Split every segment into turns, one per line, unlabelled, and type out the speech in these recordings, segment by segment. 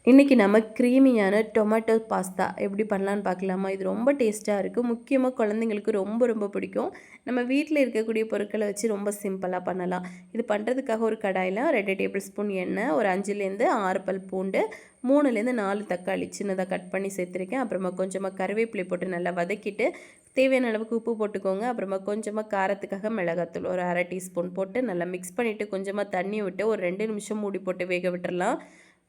இன்றைக்கி நம்ம க்ரீமியான tomato pasta எப்படி பண்ணலான்னு பார்க்கலாமா? இது ரொம்ப டேஸ்ட்டாக இருக்குது. முக்கியமாக குழந்தைங்களுக்கு ரொம்ப ரொம்ப பிடிக்கும். நம்ம வீட்டில் இருக்கக்கூடிய பொருட்களை வச்சு ரொம்ப சிம்பிளாக பண்ணலாம். இது பண்ணுறதுக்காக ஒரு கடாயில் 2 டேபிள் ஸ்பூன் எண்ணெய், ஒரு 5லேருந்து 6 பல் பூண்டு, 3லேருந்து 4 தக்காளி சின்னதாக கட் பண்ணி சேர்த்துருக்கேன். அப்புறமா கொஞ்சமாக கருவேப்பிலை போட்டு நல்லா வதக்கிட்டு தேவையான அளவுக்கு உப்பு போட்டுக்கோங்க. அப்புறமா கொஞ்சமாக காரத்துக்காக மிளகாத்தூள் ஒரு 1/2 டீஸ்பூன் போட்டு நல்லா மிக்ஸ் பண்ணிவிட்டு கொஞ்சமாக தண்ணி விட்டு ஒரு 2 நிமிஷம் மூடி போட்டு வேக விட்டுறலாம்.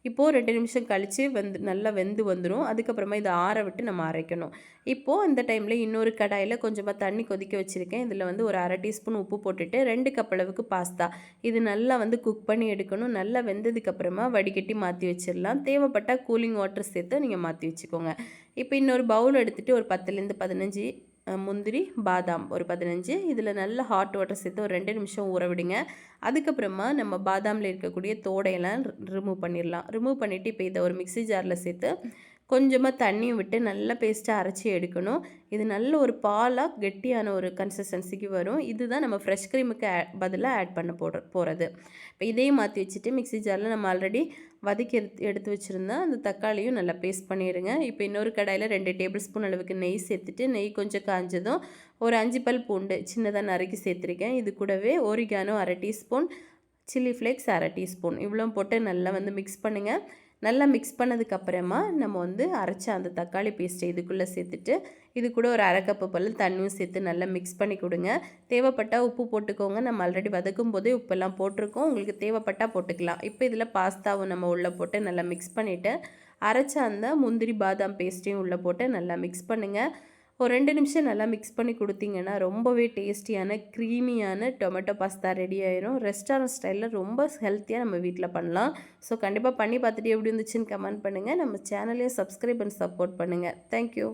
இப்போது 2 நிமிஷம் கழித்து நல்லா வெந்து வந்துடும். அதுக்கப்புறமா இதை ஆற விட்டு நம்ம அரைக்கணும். இப்போது இந்த டைமில் இன்னொரு கடாயில் கொஞ்சமாக தண்ணி கொதிக்க வச்சுருக்கேன். இதில் ஒரு 1/2 டீஸ்பூன் உப்பு போட்டுட்டு 2 கப் அளவுக்கு பாஸ்தா இது நல்லா குக் பண்ணி எடுக்கணும். நல்லா வெந்ததுக்கப்புறமா வடிகட்டி மாற்றி வச்சிடலாம். தேவைப்பட்டால் கூலிங் வாட்டர் சேர்த்து நீங்கள் மாற்றி வச்சுக்கோங்க. இப்போ இன்னொரு பவுல் எடுத்துகிட்டு ஒரு 10லேருந்து 15 முந்திரி, பாதாம் ஒரு 15 இதில் நல்ல ஹாட் வாட்டர் சேர்த்து ஒரு 2 நிமிஷம் ஊற விடுங்க. அதுக்கப்புறமா நம்ம பாதாமில் இருக்கக்கூடிய தோடையெல்லாம் ரிமூவ் பண்ணிடலாம். ரிமூவ் பண்ணிவிட்டு இப்போ இதை ஒரு மிக்ஸி ஜாரில் சேர்த்து கொஞ்சமாக தண்ணியும் விட்டு நல்லா பேஸ்ட்டாக அரைச்சி எடுக்கணும். இது நல்ல ஒரு பாலாக கெட்டியான ஒரு கன்சிஸ்டன்சிக்கு வரும். இதுதான் நம்ம ஃப்ரெஷ் க்ரீமுக்கு பதிலாக ஆட் பண்ண போகிறது. இப்போ இதையும் மாற்றி வச்சுட்டு மிக்ஸி ஜாரில் நம்ம ஆல்ரெடி வதக்கி எடுத்து வச்சுருந்தா அந்த தக்காளியும் நல்லா பேஸ்ட் பண்ணிடுங்க. இப்போ இன்னொரு கடாயில் 2 டேபிள் ஸ்பூன் அளவுக்கு நெய் சேர்த்துட்டு நெய் கொஞ்சம் காஞ்சதும் ஒரு 5 பல் பூண்டு சின்னதாக நறுக்கி சேர்த்துருக்கேன். இது கூடவே oregano 1/2 teaspoon, chilli flakes 1/2 teaspoon இவ்வளோ போட்டு நல்லா மிக்ஸ் பண்ணுங்கள். நல்லா மிக்ஸ் பண்ணதுக்கப்புறமா நம்ம அரைச்ச அந்த தக்காளி பேஸ்ட்டை இதுக்குள்ளே சேர்த்துட்டு இது கூட ஒரு 1/2 கப்பு போல் தண்ணியும் சேர்த்து நல்லா மிக்ஸ் பண்ணி கொடுங்க. தேவைப்பட்டால் உப்பு போட்டுக்கோங்க. நம்ம ஆல்ரெடி வதக்கும் போதே உப்பெல்லாம் போட்டிருக்கோம். உங்களுக்கு தேவைப்பட்டால் போட்டுக்கலாம். இப்போ இதில் பாஸ்தாவும் நம்ம உள்ளே போட்டு நல்லா மிக்ஸ் பண்ணிவிட்டு அரைச்ச அந்த முந்திரி பாதாம் பேஸ்ட்டையும் உள்ளே போட்டு நல்லா மிக்ஸ் பண்ணுங்கள். ஒரு 2 நிமிஷம் நல்லா மிக்ஸ் பண்ணி கொடுத்தீங்கன்னா ரொம்பவே டேஸ்டியான க்ரீமியான டொமேட்டோ பாஸ்தா ரெடி ஆயிரும். ரெஸ்டாரண்ட் ஸ்டைலில் ரொம்ப ஹெல்த்தியாக நம்ம வீட்டில் பண்ணலாம். ஸோ கண்டிப்பாக பண்ணி பார்த்துட்டு எப்படி இருந்துச்சுன்னு கமெண்ட் பண்ணுங்கள். நம்ம சேனலையும் சப்ஸ்கிரைப் பண்ணி சப்போர்ட் பண்ணுங்கள். தேங்க்யூ.